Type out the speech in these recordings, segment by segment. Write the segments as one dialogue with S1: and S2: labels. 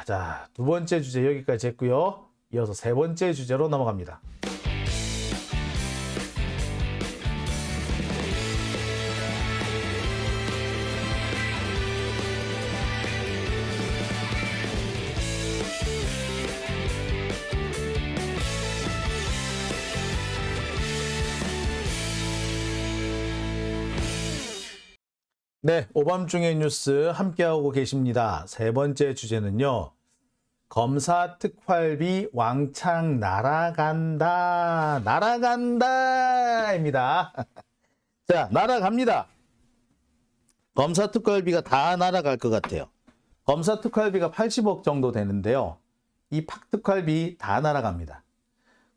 S1: 자, 두 번째 주제 여기까지 했고요. 이어서 세 번째 주제로 넘어갑니다. 네, 오밤중의 뉴스 함께하고 계십니다. 세 번째 주제는요. 검사 특활비 왕창 날아간다. 날아간다입니다. 자, 날아갑니다. 검사 특활비가 다 날아갈 것 같아요. 검사 특활비가 80억 정도 되는데요. 이 특활비 다 날아갑니다.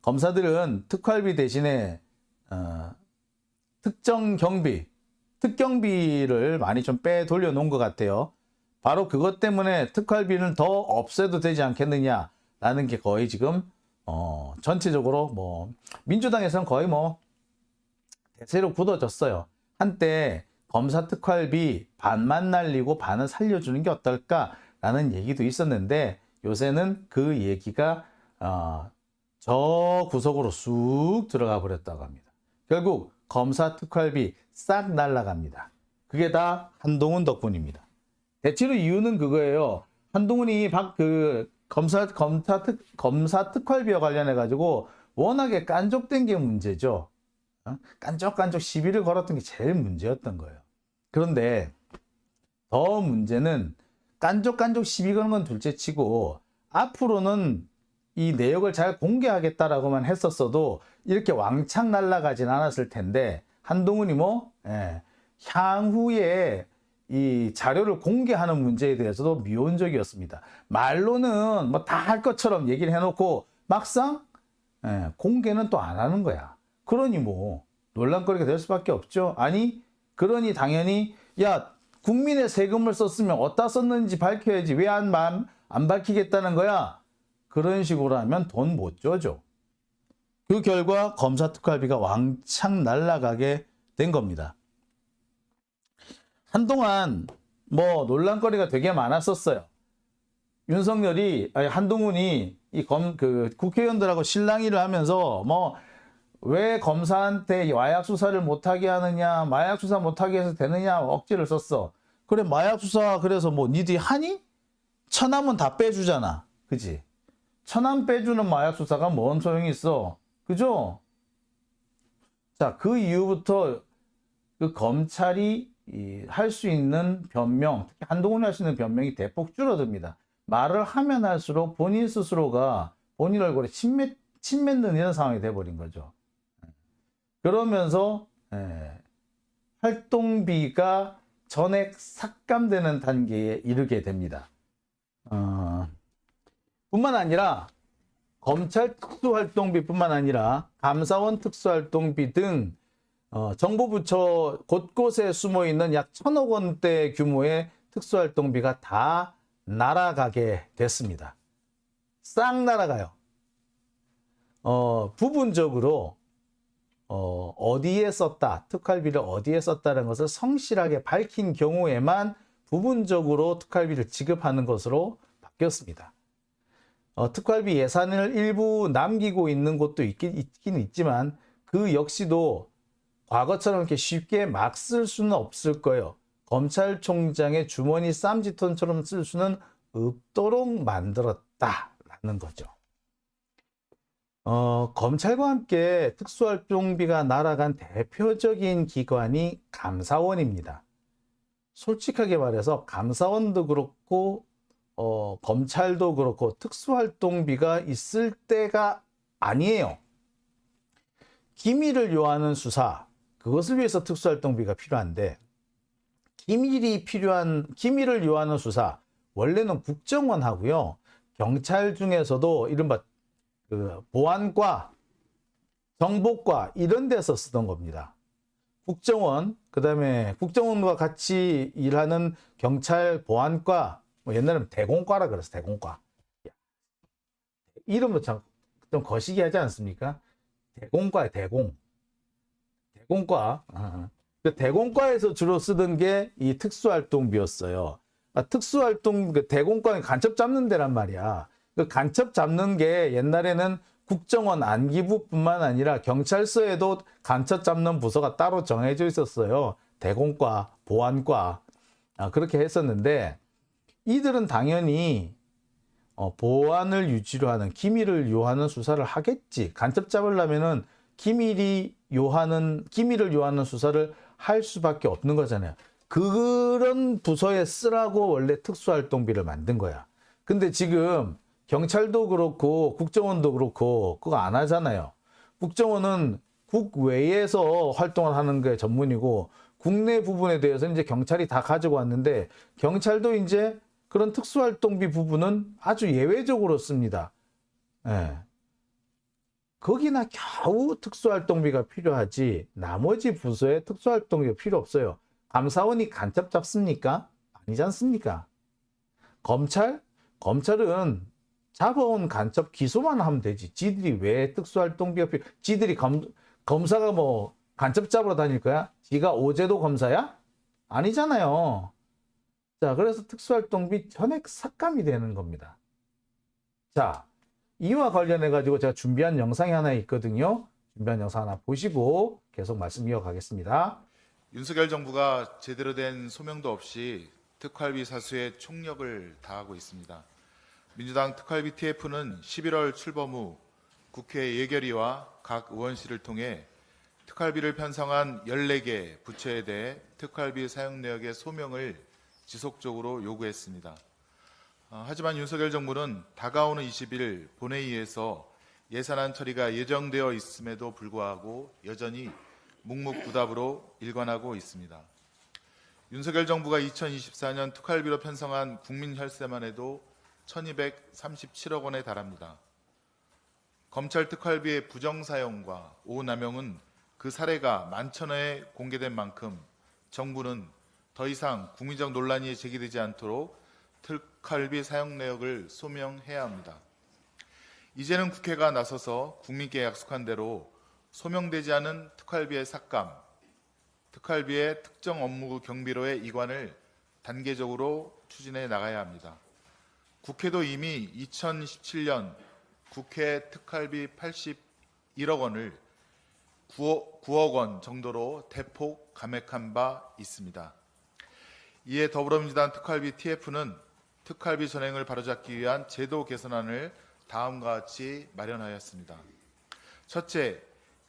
S1: 검사들은 특활비 대신에 특정 경비, 특경비를 많이 좀 빼 돌려놓은 것 같아요. 바로 그것 때문에 특활비는 더 없애도 되지 않겠느냐라는 게 거의 지금 전체적으로 뭐 민주당에서는 거의 뭐 대세로 굳어졌어요. 한때 검사 특활비 반만 날리고 반은 살려주는 게 어떨까라는 얘기도 있었는데 요새는 그 얘기가 저 구석으로 쑥 들어가 버렸다고 합니다. 결국 검사 특활비 싹 날아갑니다. 그게 다 한동훈 덕분입니다. 대체로 이유는 그거예요. 한동훈이 검사 특활비와 관련해 가지고 워낙에 깐족된 게 문제죠. 깐족깐족 시비를 걸었던 게 제일 문제였던 거예요. 그런데 더 문제는 깐족깐족 시비 거는 건 둘째치고 앞으로는 이 내역을 잘 공개하겠다라고만 했었어도 이렇게 왕창 날아가진 않았을 텐데 한동훈이 향후에 이 자료를 공개하는 문제에 대해서도 미온적이었습니다. 말로는 뭐 다 할 것처럼 얘기를 해놓고 막상 공개는 또 안 하는 거야. 그러니 뭐 논란거리가 될 수밖에 없죠. 아니 그러니 당연히 야 국민의 세금을 썼으면 어디다 썼는지 밝혀야지 왜 안 밝히겠다는 거야. 그런 식으로 하면 돈 못 줘죠. 그 결과 검사 특활비가 왕창 날아가게 된 겁니다. 한동안 뭐 논란거리가 되게 많았었어요. 한동훈이 국회의원들하고 실랑이를 하면서 뭐 왜 검사한테 마약 수사를 못하게 하느냐, 마약 수사 못하게 해서 되느냐 억지를 썼어. 그래 마약 수사 그래서 뭐 니들이 하니? 천암은 다 빼주잖아. 그지? 천암 빼주는 마약 수사가 뭔 소용이 있어. 그죠? 자, 그 이후부터 그 검찰이 할 수 있는 변명, 특히 한동훈이 할 수 있는 변명이 대폭 줄어듭니다. 말을 하면 할수록 본인 스스로가 본인 얼굴에 침 맺는 이런 상황이 돼버린 거죠. 그러면서 활동비가 전액 삭감되는 단계에 이르게 됩니다. 뿐만 아니라 검찰 특수활동비뿐만 아니라 감사원 특수활동비 등 정보부처 곳곳에 숨어있는 약 1,000억 원대 규모의 특수활동비가 다 날아가게 됐습니다. 싹 날아가요. 부분적으로 어디에 썼다, 특활비를 어디에 썼다는 것을 성실하게 밝힌 경우에만 부분적으로 특활비를 지급하는 것으로 바뀌었습니다. 특활비 예산을 일부 남기고 있는 곳도 있긴 있지만 그 역시도 과거처럼 이렇게 쉽게 막 쓸 수는 없을 거예요. 검찰총장의 주머니 쌈짓돈처럼 쓸 수는 없도록 만들었다라는 거죠. 검찰과 함께 특수활동비가 날아간 대표적인 기관이 감사원입니다. 솔직하게 말해서 감사원도 그렇고 검찰도 그렇고 특수활동비가 있을 때가 아니에요. 기밀을 요하는 수사, 그것을 위해서 특수활동비가 필요한데 기밀을 요하는 수사, 원래는 국정원 하고요. 경찰 중에서도 이른바 보안과, 정보과 이런 데서 쓰던 겁니다. 국정원, 그 다음에 국정원과 같이 일하는 경찰 보안과, 뭐 옛날에는 대공과라 그랬어, 대공과. 이름도 참 좀 거시기하지 않습니까? 대공과에 대공과. 그 대공과에서 주로 쓰던 게 이 특수활동비였어요. 특수활동 그 대공권이 간첩 잡는 데란 말이야. 그 간첩 잡는 게 옛날에는 국정원 안기부뿐만 아니라 경찰서에도 간첩 잡는 부서가 따로 정해져 있었어요. 대공과, 보안과 그렇게 했었는데 이들은 당연히 보안을 유지로 하는 기밀을 요하는 수사를 하겠지. 간첩 잡으려면은 기밀을 요하는 수사를 할 수밖에 없는 거잖아요. 그런 부서에 쓰라고 원래 특수활동비를 만든 거야. 근데 지금 경찰도 그렇고 국정원도 그렇고 그거 안 하잖아요. 국정원은 국외에서 활동을 하는 게 전문이고 국내 부분에 대해서 이제 경찰이 다 가지고 왔는데 경찰도 이제 그런 특수활동비 부분은 아주 예외적으로 씁니다. 예. 거기나 겨우 특수활동비가 필요하지 나머지 부서에 특수활동비가 필요 없어요. 감사원이 간첩 잡습니까? 아니지 않습니까? 검찰은 잡아온 간첩 기소만 하면 되지. 지들이 왜 특수활동비가 지들이 검사가 뭐 간첩 잡으러 다닐 거야? 지가 오제도 검사야? 아니잖아요. 자, 그래서 특수활동비 전액 삭감이 되는 겁니다. 자, 이와 관련해 가지고 제가 준비한 영상이 하나 있거든요. 준비한 영상 하나 보시고 계속 말씀 이어가겠습니다.
S2: 윤석열 정부가 제대로 된 소명도 없이 특활비 사수에 총력을 다하고 있습니다. 민주당 특활비 TF는 11월 출범 후 국회 예결위와 각 의원실을 통해 특활비를 편성한 14개 부처에 대해 특활비 사용 내역의 소명을 지속적으로 요구했습니다. 하지만 윤석열 정부는 다가오는 20일 본회의에서 예산안 처리가 예정되어 있음에도 불구하고 여전히 묵묵부답으로 일관하고 있습니다. 윤석열 정부가 2024년 특활비로 편성한 국민혈세만 해도 1237억 원에 달합니다. 검찰 특활비의 부정사용과 오남용은 그 사례가 만천하에 공개된 만큼 정부는 더 이상 국민적 논란이 제기되지 않도록 특활비 사용 내역을 소명해야 합니다. 이제는 국회가 나서서 국민께 약속한 대로 소명되지 않은 특활비의 삭감, 특활비의 특정 업무 경비로의 이관을 단계적으로 추진해 나가야 합니다. 국회도 이미 2017년 국회 특활비 81억 원을 9억 원 정도로 대폭 감액한 바 있습니다. 이에 더불어민주당 특활비 TF는 특활비 전행을 바로잡기 위한 제도 개선안을 다음과 같이 마련하였습니다. 첫째,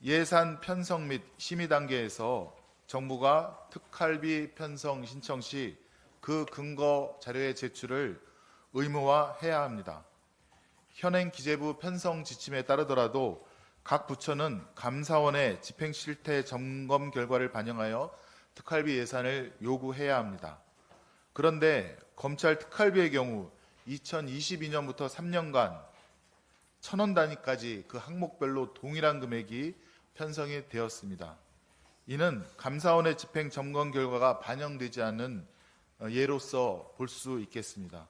S2: 예산 편성 및 심의 단계에서 정부가 특활비 편성 신청 시 그 근거 자료의 제출을 의무화해야 합니다. 현행 기재부 편성 지침에 따르더라도 각 부처는 감사원의 집행 실태 점검 결과를 반영하여 특활비 예산을 요구해야 합니다. 그런데 검찰 특활비의 경우 2022년부터 3년간 1,000원 단위까지 그 항목별로 동일한 금액이 편성이 되었습니다. 이는 감사원의 집행 점검 결과가 반영되지 않은 예로서 볼 수 있겠습니다.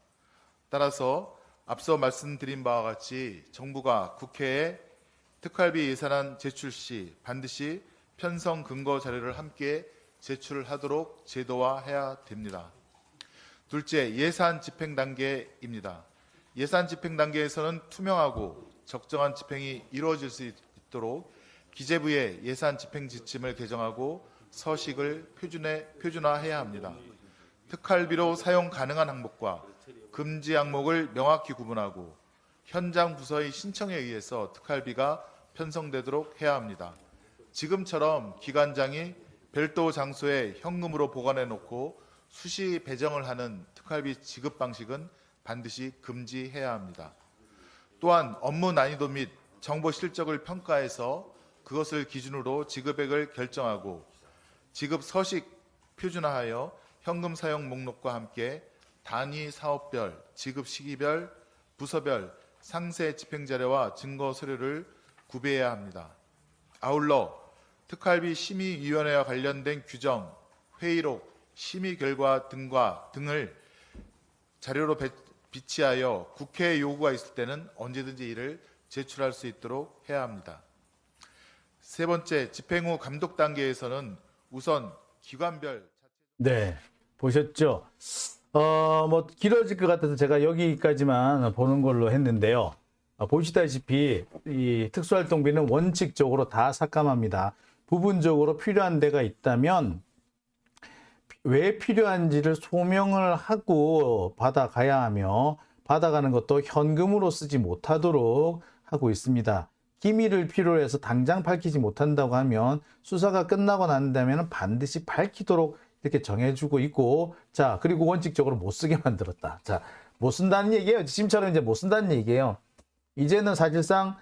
S2: 따라서 앞서 말씀드린 바와 같이 정부가 국회에 특활비 예산안 제출 시 반드시 편성 근거 자료를 함께 제출하도록 제도화해야 됩니다. 둘째, 예산 집행 단계입니다. 예산 집행 단계에서는 투명하고 적정한 집행이 이루어질 수 있도록 기재부의 예산 집행 지침을 개정하고 서식을 표준화해야 합니다. 특활비로 사용 가능한 항목과 금지 항목을 명확히 구분하고 현장 부서의 신청에 의해서 특활비가 편성되도록 해야 합니다. 지금처럼 기관장이 별도 장소에 현금으로 보관해 놓고 수시 배정을 하는 특활비 지급 방식은 반드시 금지해야 합니다. 또한 업무 난이도 및 정보 실적을 평가해서 그것을 기준으로 지급액을 결정하고 지급 서식 표준화하여 현금 사용 목록과 함께 단위 사업별, 지급 시기별, 부서별 상세 집행자료와 증거 서류를 구비해야 합니다. 아울러 특활비 심의위원회와 관련된 규정, 회의록, 심의 결과 등을 자료로 비치하여 국회에 요구가 있을 때는 언제든지 이를 제출할 수 있도록 해야 합니다. 세 번째, 집행 후 감독 단계에서는 우선 기관별
S1: 네, 보셨죠? 뭐 길어질 것 같아서 제가 여기까지만 보는 걸로 했는데요. 보시다시피 이 특수활동비는 원칙적으로 다 삭감합니다. 부분적으로 필요한 데가 있다면 왜 필요한지를 소명을 하고 받아가야 하며 받아가는 것도 현금으로 쓰지 못하도록 하고 있습니다. 기밀을 필요로 해서 당장 밝히지 못한다고 하면 수사가 끝나고 난다면 반드시 밝히도록 이렇게 정해주고 있고, 자, 그리고 원칙적으로 못 쓰게 만들었다. 자, 못 쓴다는 얘기예요. 지금처럼 이제 못 쓴다는 얘기예요. 이제는 사실상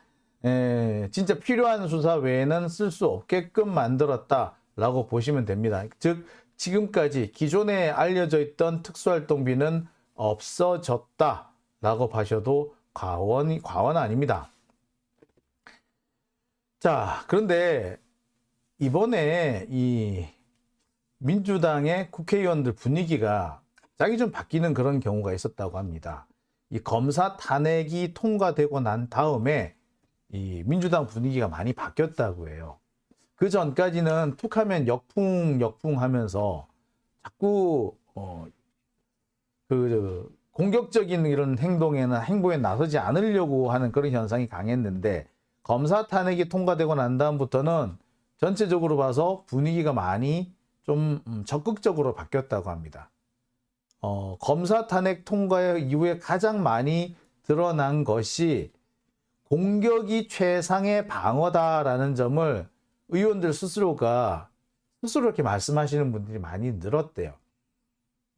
S1: 진짜 필요한 수사 외에는 쓸 수 없게끔 만들었다라고 보시면 됩니다. 즉 지금까지 기존에 알려져 있던 특수활동비는 없어졌다라고 봐셔도 과언 아닙니다. 자, 그런데 이번에 이 민주당의 국회의원들 분위기가 갑자기 좀 바뀌는 그런 경우가 있었다고 합니다. 이 검사 탄핵이 통과되고 난 다음에 이 민주당 분위기가 많이 바뀌었다고 해요. 그 전까지는 툭하면 역풍 하면서 자꾸 공격적인 이런 행동에 나서지 않으려고 하는 그런 현상이 강했는데, 검사 탄핵이 통과되고 난 다음부터는 전체적으로 봐서 분위기가 많이 좀 적극적으로 바뀌었다고 합니다. 검사 탄핵 통과 이후에 가장 많이 드러난 것이 공격이 최상의 방어다라는 점을 의원들 스스로 이렇게 말씀하시는 분들이 많이 늘었대요.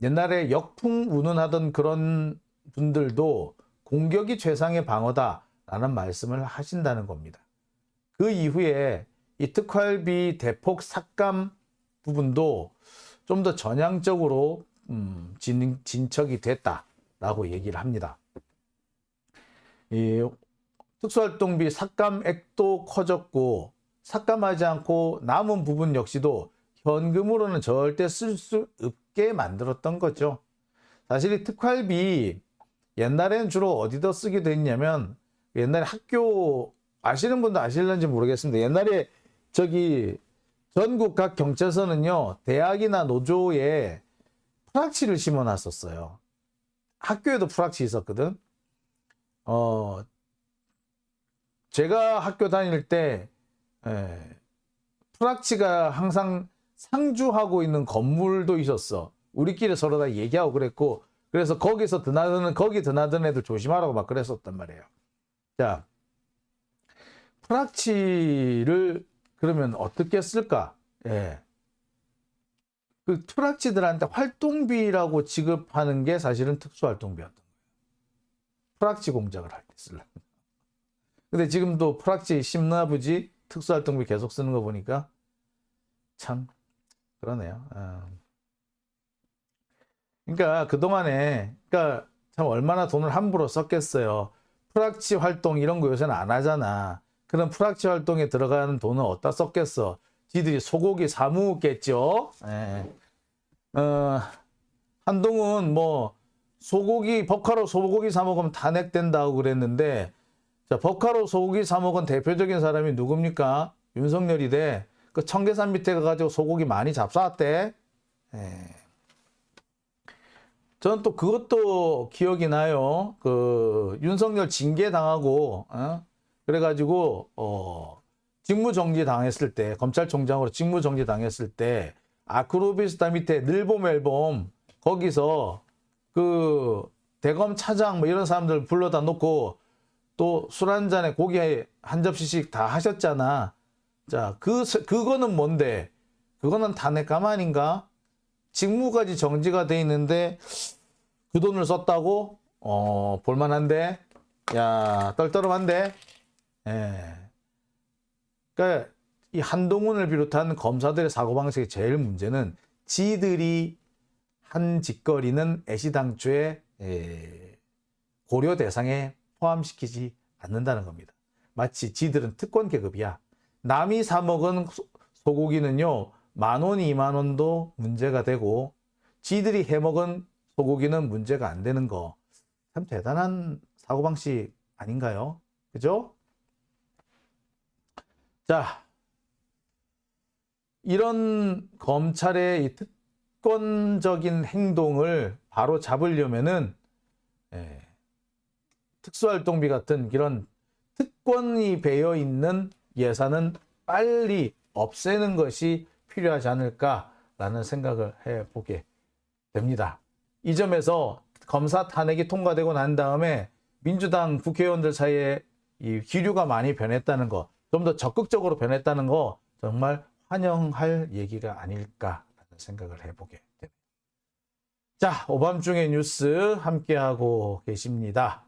S1: 옛날에 역풍 운운하던 그런 분들도 공격이 최상의 방어다라는 말씀을 하신다는 겁니다. 그 이후에 이 특활비 대폭 삭감 부분도 좀 더 전향적으로 진척이 됐다라고 얘기를 합니다. 이 특수활동비 삭감액도 커졌고, 삭감하지 않고 남은 부분 역시도 현금으로는 절대 쓸 수 없게 만들었던 거죠. 사실 이 특활비 옛날에는 주로 어디다 쓰게 됐냐면, 옛날에 학교 아시는 분도 아실는지 모르겠습니다. 옛날에 전국 각 경찰서는요, 대학이나 노조에 프락치를 심어 놨었어요. 학교에도 프락치 있었거든. 제가 학교 다닐 때 프락치가 항상 상주하고 있는 건물도 있었어. 우리끼리 서로 다 얘기하고 그랬고, 그래서 거기 드나드는 애들 조심하라고 막 그랬었단 말이에요. 자, 프락치를 그러면 어떻게 쓸까? 그 프락치들한테 활동비라고 지급하는 게 사실은 특수활동비였던 거예요. 프락치 공작을 할 때 쓰려고. 근데 지금도 프락치 심나 보지 특수활동비 계속 쓰는 거 보니까 참 그러네요. 그러니까 그동안에 참 얼마나 돈을 함부로 썼겠어요. 프락치 활동 이런 거 요새는 안 하잖아. 그런 프락치 활동에 들어가는 돈은 어디다 썼겠어? 지들이 소고기 사 먹겠죠. 한동훈 뭐 버카로 소고기 사 먹으면 탄핵된다고 그랬는데, 자, 버카로 소고기 사 먹은 대표적인 사람이 누굽니까? 윤석열이래. 그 청계산 밑에 가가지고 소고기 많이 잡사왔대. 저는 또 그것도 기억이 나요. 그 윤석열 징계 당하고 그래가지고 직무정지 당했을 때, 검찰총장으로 직무정지 당했을 때 아크로비스타 밑에 늘봄 거기서 그 대검 차장 뭐 이런 사람들 불러다 놓고 또 술 한 잔에 고기 한 접시씩 다 하셨잖아. 자, 그거는 뭔데? 그거는 탄핵감 아닌가? 직무까지 정지가 돼 있는데 그 돈을 썼다고? 볼만한데? 야, 떨떠름한데? 그러니까 이 한동훈을 비롯한 검사들의 사고방식의 제일 문제는 지들이 한 짓거리는 애시당초에 고려 대상에 포함시키지 않는다는 겁니다. 마치 지들은 특권 계급이야. 남이 사 먹은 소고기는요, 10,000원, 20,000원도 문제가 되고 지들이 해먹은 소고기는 문제가 안 되는 거. 참 대단한 사고방식 아닌가요? 그죠? 자, 이런 검찰의 이 특권적인 행동을 바로 잡으려면은 특수활동비 같은 이런 특권이 배어 있는 예산은 빨리 없애는 것이 필요하지 않을까라는 생각을 해보게 됩니다. 이 점에서 검사 탄핵이 통과되고 난 다음에 민주당 국회의원들 사이에 이 기류가 많이 변했다는 거, 좀 더 적극적으로 변했다는 거 정말 환영할 얘기가 아닐까라는 생각을 해보게 됩니다. 자, 오밤중의 뉴스 함께하고 계십니다.